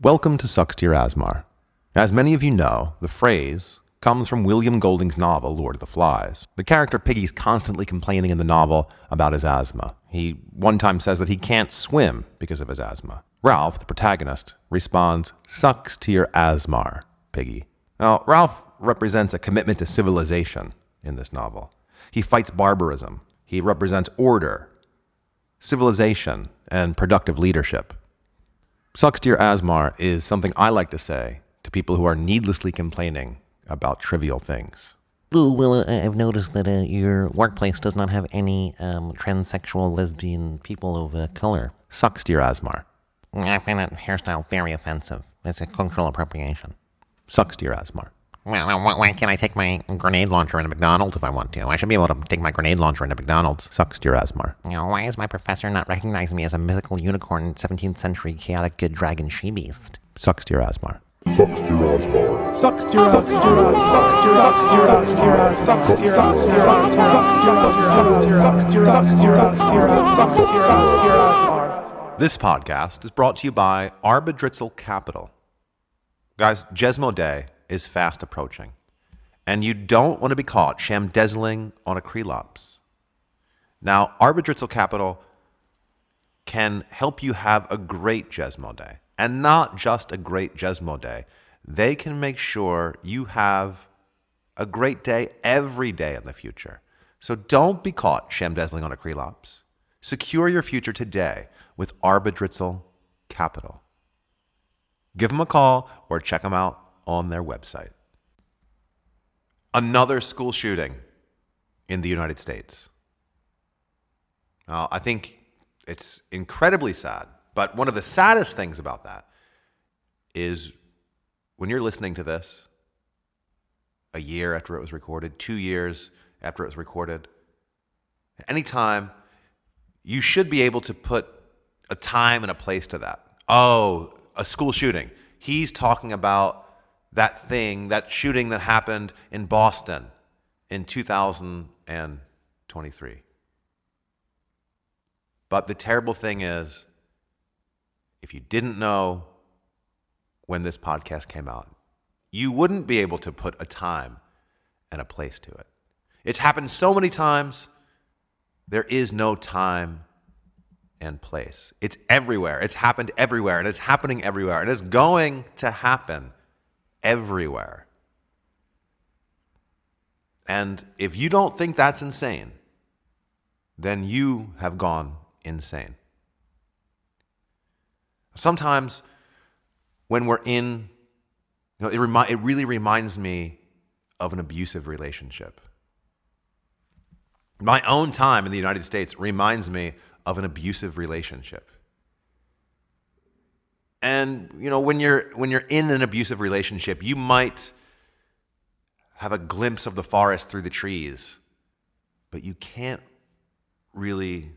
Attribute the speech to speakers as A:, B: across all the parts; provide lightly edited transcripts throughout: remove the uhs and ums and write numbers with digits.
A: Welcome to Sucks to Your Asmar. As many of you know, the phrase comes from William Golding's novel, Lord of the Flies. The character Piggy's constantly complaining in the novel about his asthma. He one time says that he can't swim because of his asthma. Ralph, the protagonist, responds, "Sucks to your asmar, Piggy." Now, Ralph represents a commitment to civilization in this novel. He fights barbarism. He represents order, civilization, and productive leadership. Sucks to your asmar is something I like to say to people who are needlessly complaining about trivial things.
B: I've noticed that your workplace does not have any transsexual lesbian people of color.
A: Sucks to your asmar.
B: I find that hairstyle very offensive. It's a cultural appropriation.
A: Sucks to your asmar.
B: Well, why can't I take my grenade launcher into McDonald's if I want to? I should be able to take my grenade launcher into McDonald's.
A: Sucks to your asmar.
B: Why is my professor not recognizing me as a mythical unicorn, 17th century chaotic good dragon she-beast?
A: Sucks to your asmar.
C: Sucks to your asmar.
D: Sucks to your asmar. Sucks to your asmar. Sucks to your asmar. Sucks to your asmar.
A: This podcast is brought to you by Arbidritzel Capital. Guys, Jesmo Day is fast approaching, and you don't want to be caught shamdezzling on a Krelops. Now, Arbidritzel Capital can help you have a great Jesmo Day, and not just a great Jesmo Day. They can make sure you have a great day every day in the future. So don't be caught shamdezzling on a Krelops. Secure your future today with Arbidritzel Capital. Give them a call or check them out on their website. Another school shooting in the United States. Now, I think it's incredibly sad, but one of the saddest things about that is when you're listening to this a year after it was recorded, 2 years after it was recorded, anytime, you should be able to put a time and a place to that. Oh, a school shooting. He's talking about that shooting that happened in Boston in 2023. But the terrible thing is, if you didn't know when this podcast came out, you wouldn't be able to put a time and a place to it. It's happened so many times, there is no time and place. It's everywhere. It's happened everywhere, and it's happening everywhere, and it's going to happen everywhere. And if you don't think that's insane, then you have gone insane. Sometimes when we're in, it really reminds me of an abusive relationship. My own time in the United States reminds me of an abusive relationship. And when you're in an abusive relationship, you might have a glimpse of the forest through the trees, but you can't really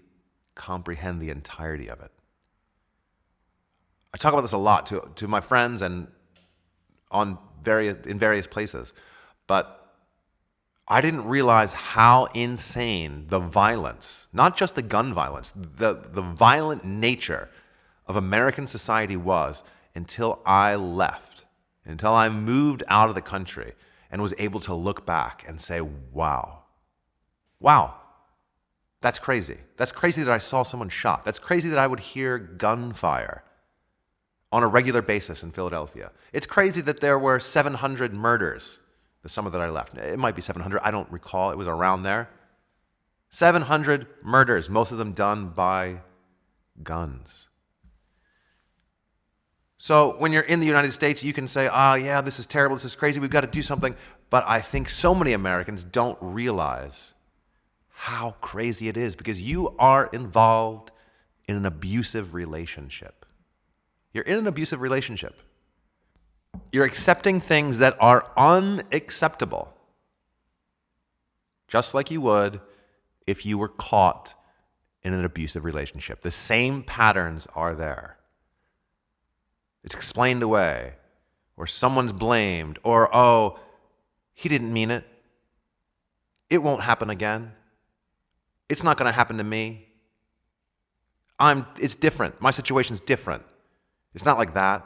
A: comprehend the entirety of it. I talk about this a lot to my friends and in various places, but I didn't realize how insane the violence, not just the gun violence, the violent nature of American society was until I left, until I moved out of the country and was able to look back and say, wow, that's crazy. That's crazy that I saw someone shot. That's crazy that I would hear gunfire on a regular basis in Philadelphia. It's crazy that there were 700 murders the summer that I left. It might be 700. I don't recall. It was around there. 700 murders, most of them done by guns. So when you're in the United States, you can say, yeah, this is terrible. This is crazy. We've got to do something. But I think so many Americans don't realize how crazy it is because you are involved in an abusive relationship. You're in an abusive relationship. You're accepting things that are unacceptable, just like you would if you were caught in an abusive relationship. The same patterns are there. It's explained away, or someone's blamed, or, oh, he didn't mean it. It won't happen again. It's not going to happen to me. It's different. My situation's different. It's not like that.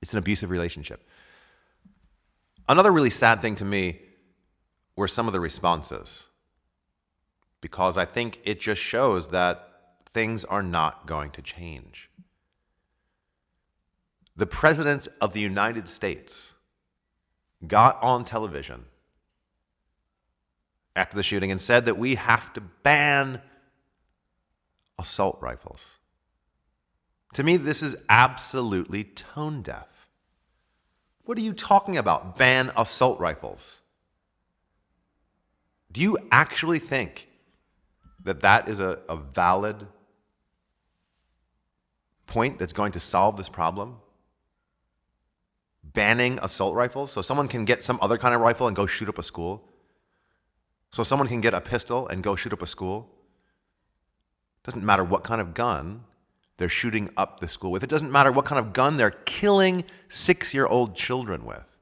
A: It's an abusive relationship. Another really sad thing to me were some of the responses, because I think it just shows that things are not going to change. The President of the United States got on television after the shooting and said that we have to ban assault rifles. To me, this is absolutely tone deaf. What are you talking about? Ban assault rifles? Do you actually think that that is a valid point that's going to solve this problem? Banning assault rifles so someone can get some other kind of rifle and go shoot up a school? So someone can get a pistol and go shoot up a school? Doesn't matter what kind of gun they're shooting up the school with. It doesn't matter what kind of gun they're killing 6-year-old children with.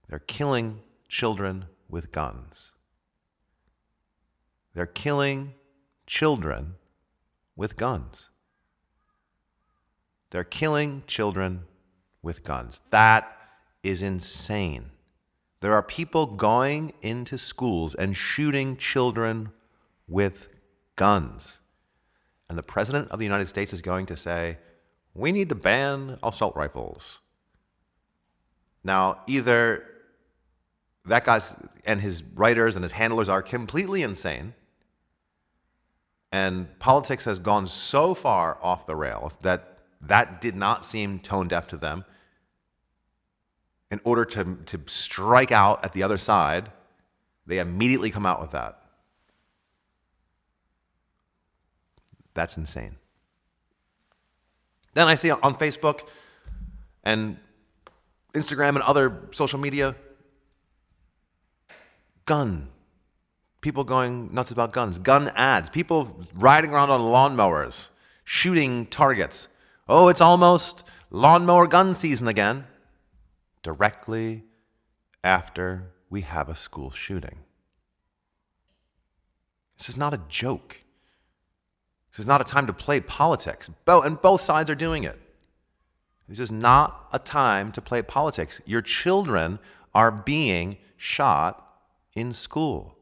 A: They're killing children with guns. They're killing children with guns. They're killing children with guns. That is insane. There are people going into schools and shooting children with guns. And the President of the United States is going to say, we need to ban assault rifles. Now, either that guy and his writers and his handlers are completely insane, and politics has gone so far off the rails that that did not seem tone deaf to them. In order to strike out at the other side, they immediately come out with that. That's insane. Then I see on Facebook and Instagram and other social media, people going nuts about guns, gun ads, people riding around on lawnmowers, shooting targets. Oh, it's almost lawnmower gun season again. Directly after we have a school shooting. This is not a joke. This is not a time to play politics. And both sides are doing it. This is not a time to play politics. Your children are being shot in school.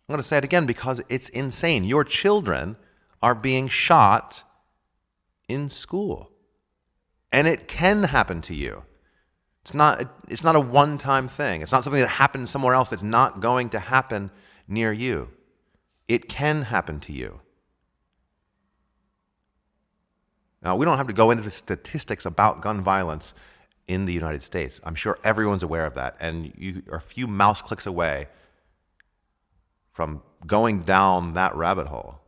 A: I'm going to say it again because it's insane. Your children are being shot in school. And it can happen to you. It's not a one-time thing. It's not something that happens somewhere else that's not going to happen near you. It can happen to you. Now, we don't have to go into the statistics about gun violence in the United States. I'm sure everyone's aware of that, and you are a few mouse clicks away from going down that rabbit hole.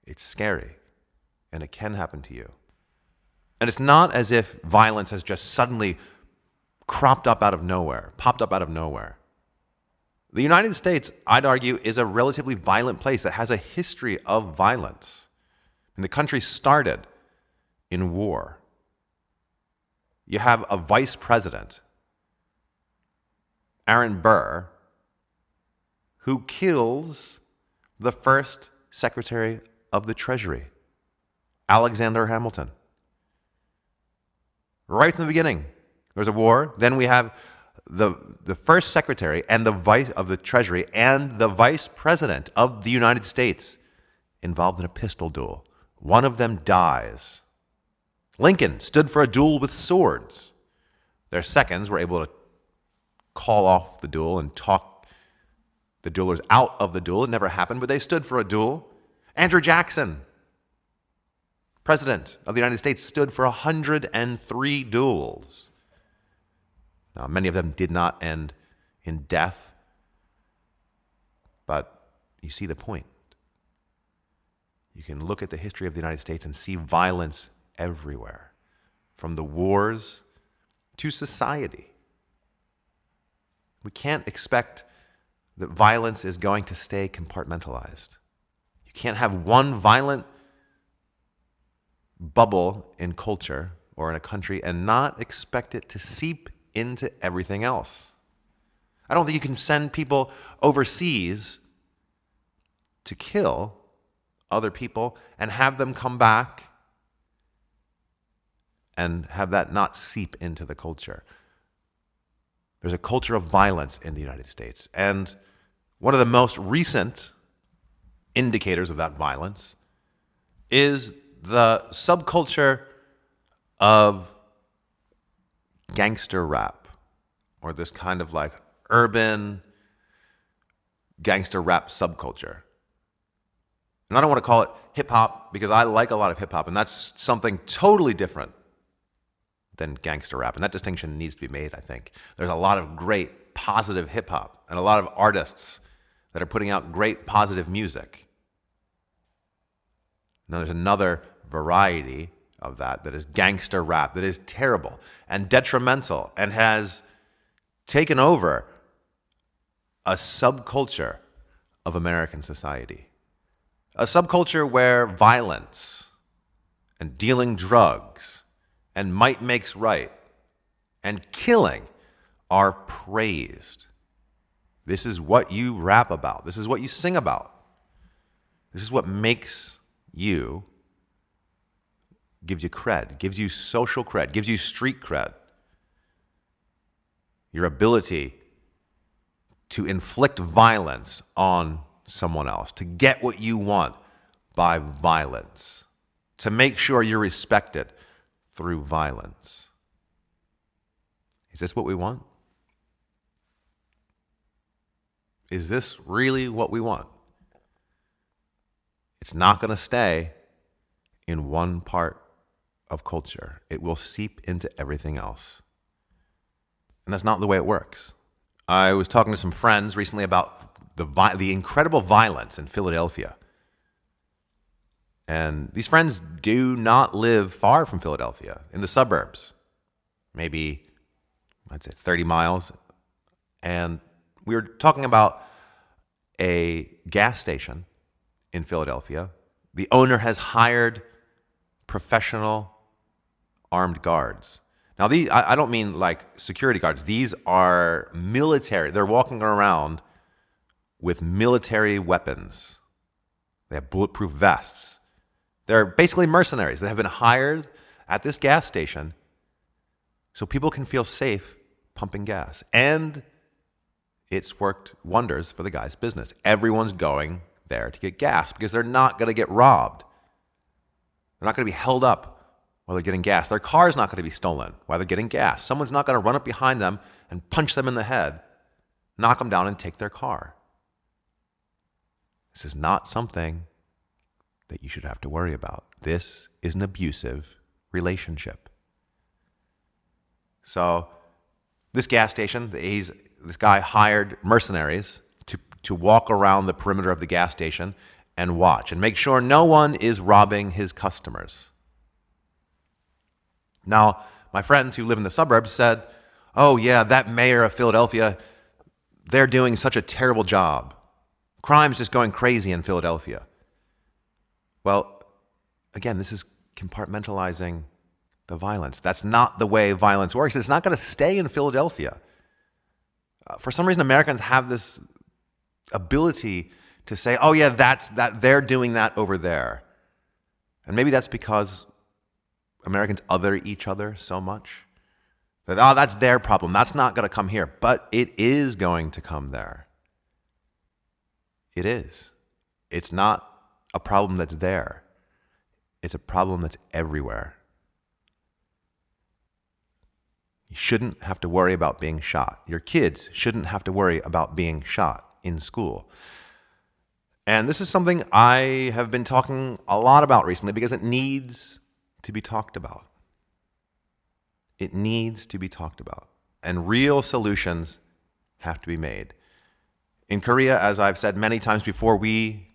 A: It's scary, and it can happen to you. And it's not as if violence has just suddenly popped up out of nowhere. The United States, I'd argue, is a relatively violent place that has a history of violence. And the country started in war. You have a vice president, Aaron Burr, who kills the first Secretary of the Treasury, Alexander Hamilton. Right from the beginning, there's a war. Then we have the first secretary and the vice of the Treasury and the vice president of the United States involved in a pistol duel. One of them dies. Lincoln stood for a duel with swords. Their seconds were able to call off the duel and talk the duelers out of the duel. It never happened, but they stood for a duel. Andrew Jackson, President of the United States, stood for 103 duels. Now, many of them did not end in death, but you see the point. You can look at the history of the United States and see violence everywhere, from the wars to society. We can't expect that violence is going to stay compartmentalized. You can't have one violent bubble in culture or in a country and not expect it to seep into everything else. I don't think you can send people overseas to kill other people and have them come back and have that not seep into the culture. There's a culture of violence in the United States. And one of the most recent indicators of that violence is the subculture of gangster rap, or this kind of like urban gangster rap subculture. And I don't want to call it hip hop because I like a lot of hip hop, and that's something totally different than gangster rap. And that distinction needs to be made, I think. There's a lot of great positive hip hop and a lot of artists that are putting out great positive music. Now there's another variety of that is gangster rap, that is terrible and detrimental and has taken over a subculture of American society. A subculture where violence and dealing drugs and might makes right and killing are praised. This is what you rap about. This is what you sing about. This is what makes you, gives you cred, gives you social cred, gives you street cred. Your ability to inflict violence on someone else, to get what you want by violence, to make sure you're respected through violence. Is this what we want? Is this really what we want? It's not going to stay in one part of culture. It will seep into everything else. And that's not the way it works. I was talking to some friends recently about the incredible violence in Philadelphia. And these friends do not live far from Philadelphia, in the suburbs, maybe, I'd say 30 miles. And we were talking about a gas station in Philadelphia. The owner has hired professional armed guards. Now, I don't mean like security guards. These are military. They're walking around with military weapons. They have bulletproof vests. They're basically mercenaries that have been hired at this gas station so people can feel safe pumping gas. And it's worked wonders for the guy's business. Everyone's going there to get gas because they're not going to get robbed. They're not going to be held up while they're getting gas. Their car's not going to be stolen while they're getting gas. Someone's not going to run up behind them and punch them in the head, knock them down, and take their car. This is not something that you should have to worry about. This is an abusive relationship. So this gas station, this guy hired mercenaries to walk around the perimeter of the gas station and watch and make sure no one is robbing his customers. Now, my friends who live in the suburbs said, oh yeah, that mayor of Philadelphia, they're doing such a terrible job. Crime's just going crazy in Philadelphia. Well, again, this is compartmentalizing the violence. That's not the way violence works. It's not going to stay in Philadelphia. For some reason, Americans have this ability to say, oh yeah, they're doing that over there. And maybe that's because Americans other each other so much that, oh, that's their problem. That's not going to come here. But it is going to come there. It is. It's not a problem that's there. It's a problem that's everywhere. You shouldn't have to worry about being shot. Your kids shouldn't have to worry about being shot in school. And this is something I have been talking a lot about recently because it needs to be talked about. It needs to be talked about. And real solutions have to be made. In Korea, as I've said many times before, we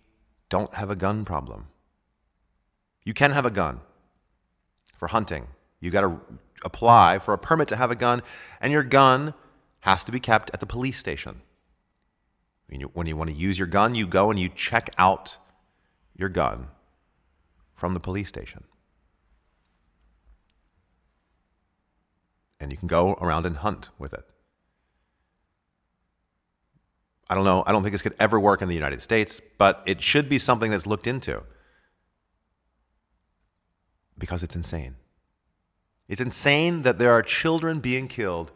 A: don't have a gun problem. You can have a gun for hunting. You got to apply for a permit to have a gun, and your gun has to be kept at the police station. When you want to use your gun, you go and you check out your gun from the police station. And you can go around and hunt with it. I don't know. I don't think this could ever work in the United States, but it should be something that's looked into because it's insane. It's insane that there are children being killed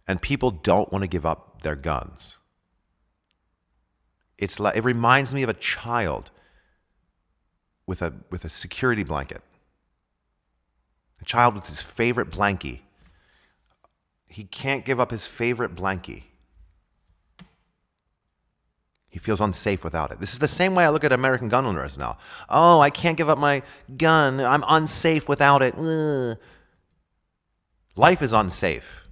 A: and people don't want to give up their guns. It reminds me of a child with a security blanket. A child with his favorite blankie. He can't give up his favorite blankie. He feels unsafe without it. This is the same way I look at American gun owners now. Oh, I can't give up my gun. I'm unsafe without it. Ugh. Life is unsafe.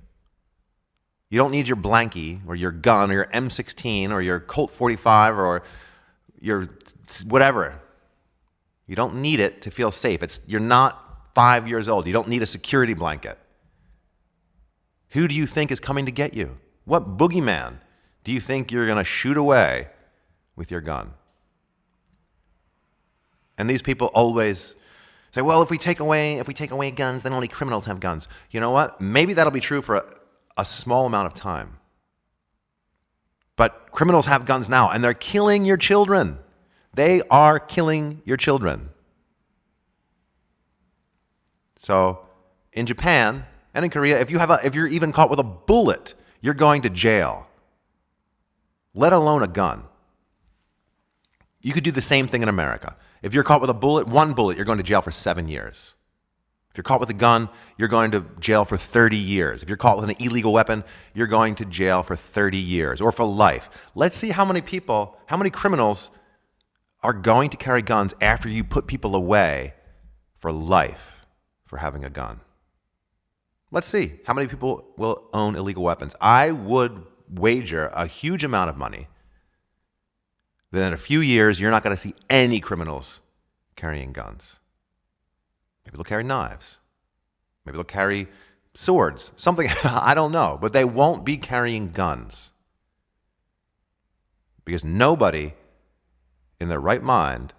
A: You don't need your blankie or your gun or your M16 or your Colt 45 or your whatever. You don't need it to feel safe. You're not 5 years old. You don't need a security blanket. Who do you think is coming to get you? What boogeyman do you think you're going to shoot away with your gun? And these people always say, well, if we take away guns, then only criminals have guns. You know what? Maybe that'll be true for a small amount of time. But criminals have guns now, and they're killing your children. They are killing your children. So in Japan and in Korea, if you're even caught with a bullet, you're going to jail. Let alone a gun. You could do the same thing in America. If you're caught with one bullet, you're going to jail for 7 years. If you're caught with a gun, you're going to jail for 30 years. If you're caught with an illegal weapon, you're going to jail for 30 years or for life. Let's see how many criminals are going to carry guns after you put people away for life for having a gun. Let's see how many people will own illegal weapons. I would wager a huge amount of money that in a few years, you're not going to see any criminals carrying guns. Maybe they'll carry knives. Maybe they'll carry swords. Something, I don't know. But they won't be carrying guns. Because nobody in their right mind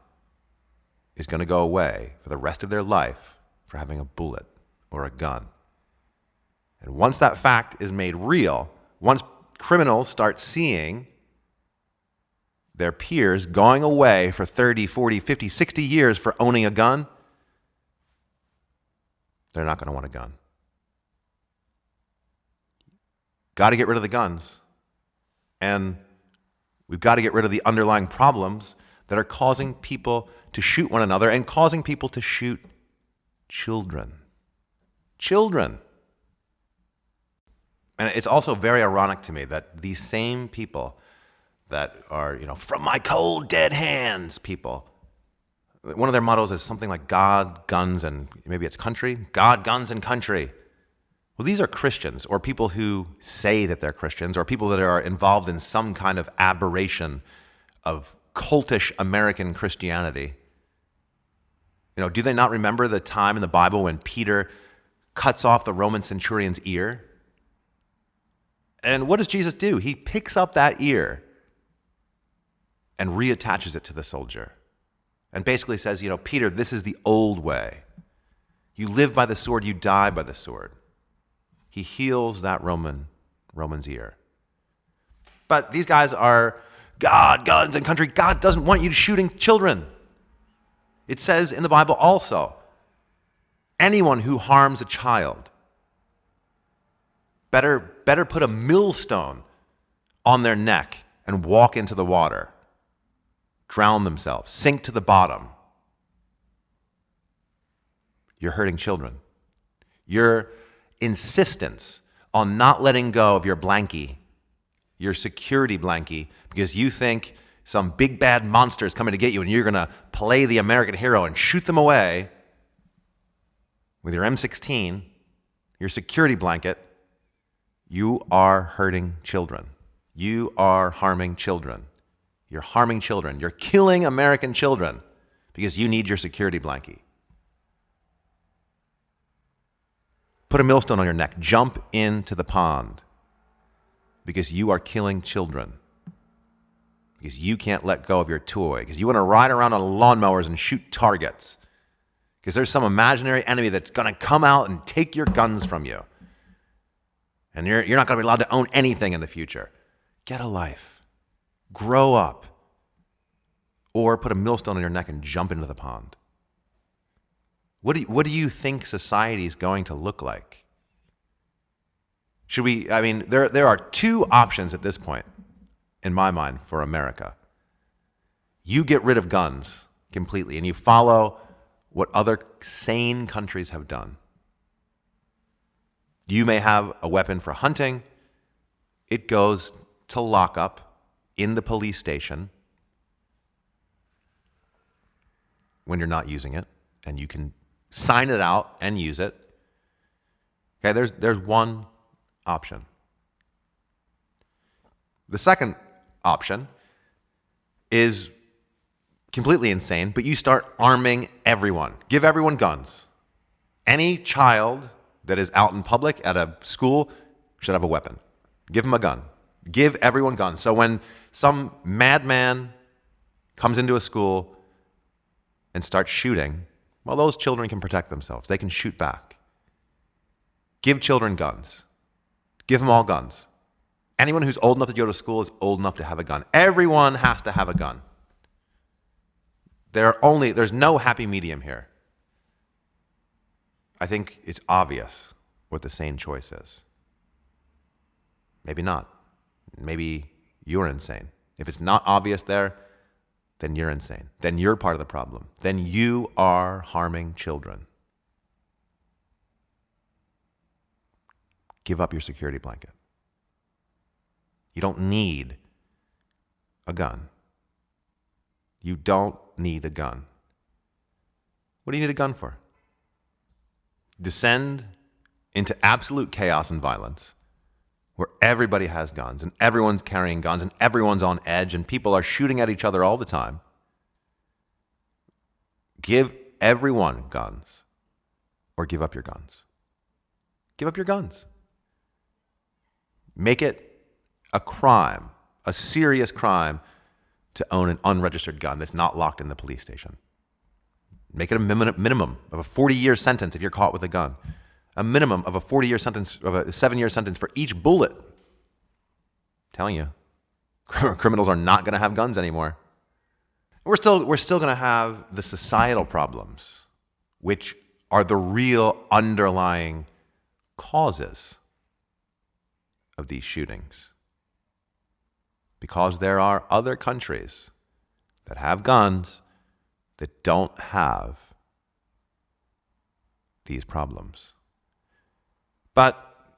A: is going to go away for the rest of their life for having a bullet or a gun. And once that fact is made real, once criminals start seeing their peers going away for 30, 40, 50, 60 years for owning a gun, they're not going to want a gun. Got to get rid of the guns. And we've got to get rid of the underlying problems that are causing people to shoot one another and causing people to shoot children. Children. And it's also very ironic to me that these same people that are, from my cold, dead hands people, one of their mottos is something like God, guns, and maybe it's country. God, guns, and country. Well, these are Christians or people who say that they're Christians or people that are involved in some kind of aberration of cultish American Christianity. Do they not remember the time in the Bible when Peter cuts off the Roman centurion's ear? And what does Jesus do? He picks up that ear and reattaches it to the soldier. And basically says, Peter, this is the old way. You live by the sword, you die by the sword. He heals that Roman's ear. But these guys are God, guns, and country. God doesn't want you shooting children. It says in the Bible also, anyone who harms a child better put a millstone on their neck and walk into the water. Drown themselves, sink to the bottom. You're hurting children. Your insistence on not letting go of your blankie, your security blankie, because you think some big bad monster is coming to get you and you're going to play the American hero and shoot them away with your M16, your security blanket, you are hurting children. You are harming children. You're harming children. You're killing American children because you need your security blankie. Put a millstone on your neck. Jump into the pond because you are killing children. Because you can't let go of your toy. Because you want to ride around on lawnmowers and shoot targets. Because there's some imaginary enemy that's going to come out and take your guns from you. And you're not going to be allowed to own anything in the future. Get a life. Grow up. Or put a millstone on your neck and jump into the pond. What do you think society is going to look like? Should we, I mean, there are two options at this point, in my mind, for America. You get rid of guns completely and you follow what other sane countries have done. You may have a weapon for hunting. It goes to lockup in the police station when you're not using it, and you can sign it out and use it. Okay, there's one option. The second option is completely insane, but you start arming everyone. Give everyone guns. Any child that is out in public at a school should have a weapon. Give them a gun. Give everyone guns. So when some madman comes into a school and starts shooting, well, those children can protect themselves. They can shoot back. Give children guns. Give them all guns. Anyone who's old enough to go to school is old enough to have a gun. Everyone has to have a gun. There's no happy medium here. I think it's obvious what the sane choice is. Maybe not. Maybe you're insane. If it's not obvious there, then you're insane. Then you're part of the problem. Then you are harming children. Give up your security blanket. You don't need a gun. You don't need a gun. What do you need a gun for? Descend into absolute chaos and violence where everybody has guns and everyone's carrying guns and everyone's on edge and people are shooting at each other all the time. Give everyone guns or give up your guns. Give up your guns. Make it a crime, a serious crime, to own an unregistered gun that's not locked in the police station. Make it a minimum of a 40-year sentence if you're caught with a gun. A minimum of a 40-year sentence, of a 7-year sentence for each bullet. I'm telling you, criminals are not going to have guns anymore. We're still going to have the societal problems, which are the real underlying causes of these shootings. Because there are other countries that have guns that don't have these problems. But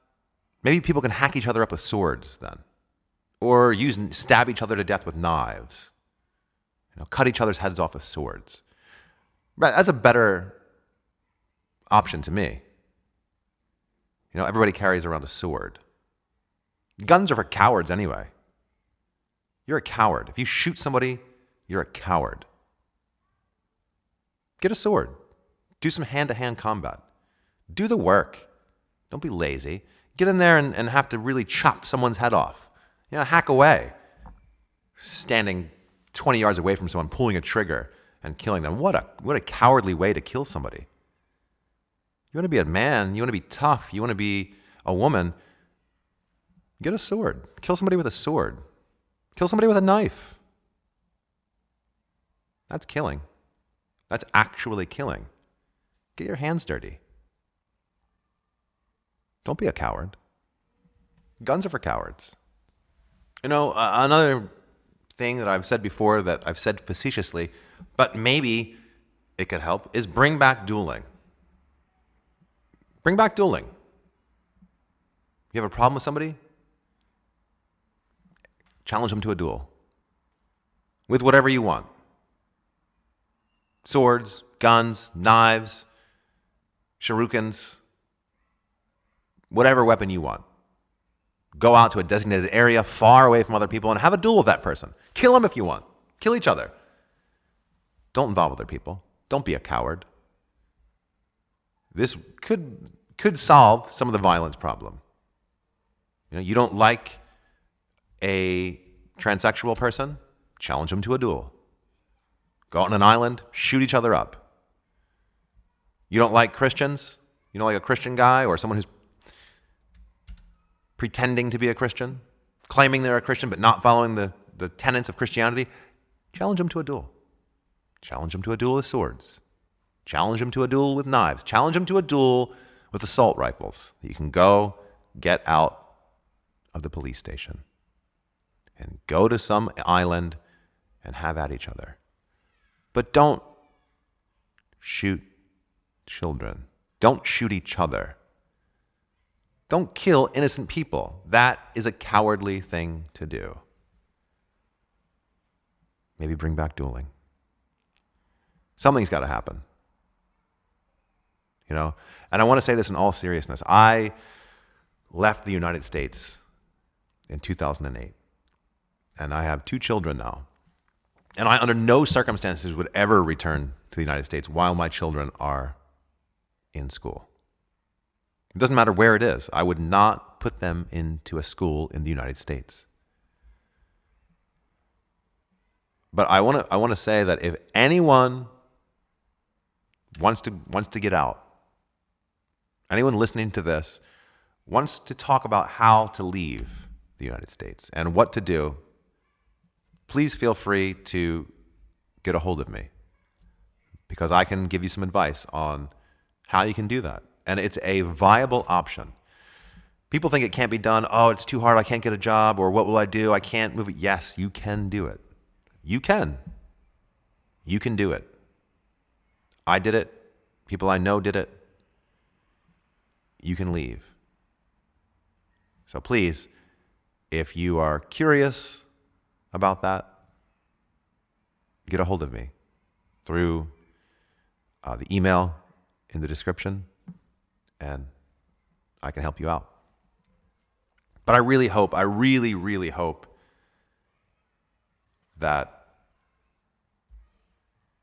A: maybe people can hack each other up with swords then, or stab each other to death with knives, cut each other's heads off with swords. That's a better option to me. Everybody carries around a sword. Guns are for cowards anyway. You're a coward. If you shoot somebody, you're a coward. Get a sword. Do some hand-to-hand combat. Do the work. Don't be lazy. Get in there and have to really chop someone's head off. Hack away. Standing 20 yards away from someone, pulling a trigger and killing them. What a cowardly way to kill somebody. You want to be a man. You want to be tough. You want to be a woman. Get a sword. Kill somebody with a sword. Kill somebody with a knife. That's killing. That's actually killing. Get your hands dirty. Don't be a coward. Guns are for cowards. Another thing that I've said before that I've said facetiously, but maybe it could help, is bring back dueling. Bring back dueling. You have a problem with somebody? Challenge them to a duel. With whatever you want. Swords, guns, knives, shurikens, whatever weapon you want. Go out to a designated area far away from other people and have a duel with that person. Kill them if you want. Kill each other. Don't involve other people. Don't be a coward. This could solve some of the violence problem. You don't like a transsexual person? Challenge them to a duel. Go out on an island, shoot each other up. You don't like Christians? You don't like a Christian guy or someone who's pretending to be a Christian, claiming they're a Christian but not following the tenets of Christianity? Challenge them to a duel. Challenge them to a duel with swords. Challenge them to a duel with knives. Challenge them to a duel with assault rifles. You can go get out of the police station and go to some island and have at each other. But don't shoot children. Don't shoot each other. Don't kill innocent people. That is a cowardly thing to do. Maybe bring back dueling. Something's got to happen. You know? And I want to say this in all seriousness. I left the United States in 2008. And I have 2 children now. And I, under no circumstances, would ever return to the United States while my children are in school. It doesn't matter where it is. I would not put them into a school in the United States. But I want to say that if anyone wants to get out, anyone listening to this wants to talk about how to leave the United States and what to do, please feel free to get a hold of me, because I can give you some advice on how you can do that. And it's a viable option. People think it can't be done. Oh, it's too hard. I can't get a job. Or what will I do? I can't move it. Yes, you can do it. You can. You can do it. I did it. People I know did it. You can leave. So please, if you are curious about that, get a hold of me through the email in the description, and I can help you out. But I really hope, I really, really hope that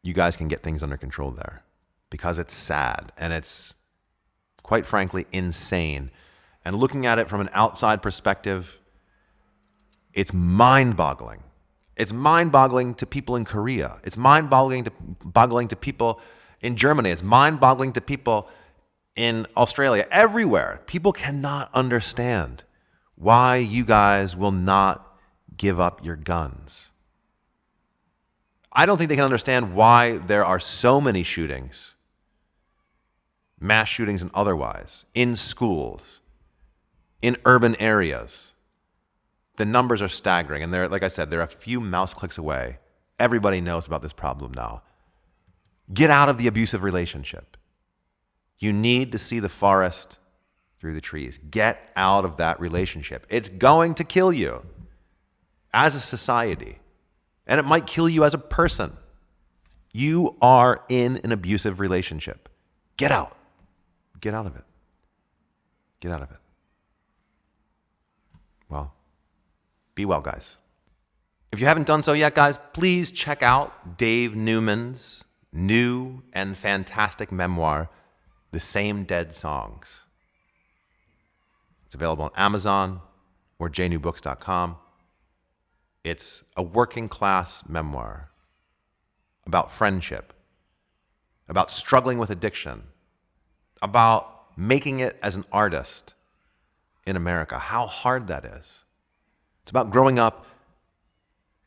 A: you guys can get things under control there, because it's sad and it's, quite frankly, insane. And looking at it from an outside perspective, it's mind-boggling. It's mind-boggling to people in Korea. It's mind-boggling to people in Germany. It's mind-boggling to people in Australia. Everywhere. People cannot understand why you guys will not give up your guns. I don't think they can understand why there are so many shootings, mass shootings and otherwise, in schools, in urban areas. The numbers are staggering, and they're, like I said, they're a few mouse clicks away. Everybody knows about this problem now. Get out of the abusive relationship. You need to see the forest through the trees. Get out of that relationship. It's going to kill you as a society, and it might kill you as a person. You are in an abusive relationship. Get out. Get out of it. Get out of it. Well, be well, guys. If you haven't done so yet, guys, please check out Dave Newman's new and fantastic memoir, The Same Dead Songs. It's available on Amazon or jnewbooks.com. It's a working class memoir about friendship, about struggling with addiction, about making it as an artist in America, how hard that is. It's about growing up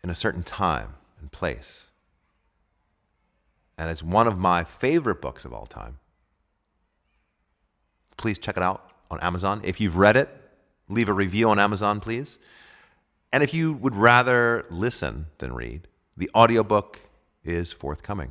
A: in a certain time and place. And it's one of my favorite books of all time. Please check it out on Amazon. If you've read it, leave a review on Amazon, please. And if you would rather listen than read, the audiobook is forthcoming.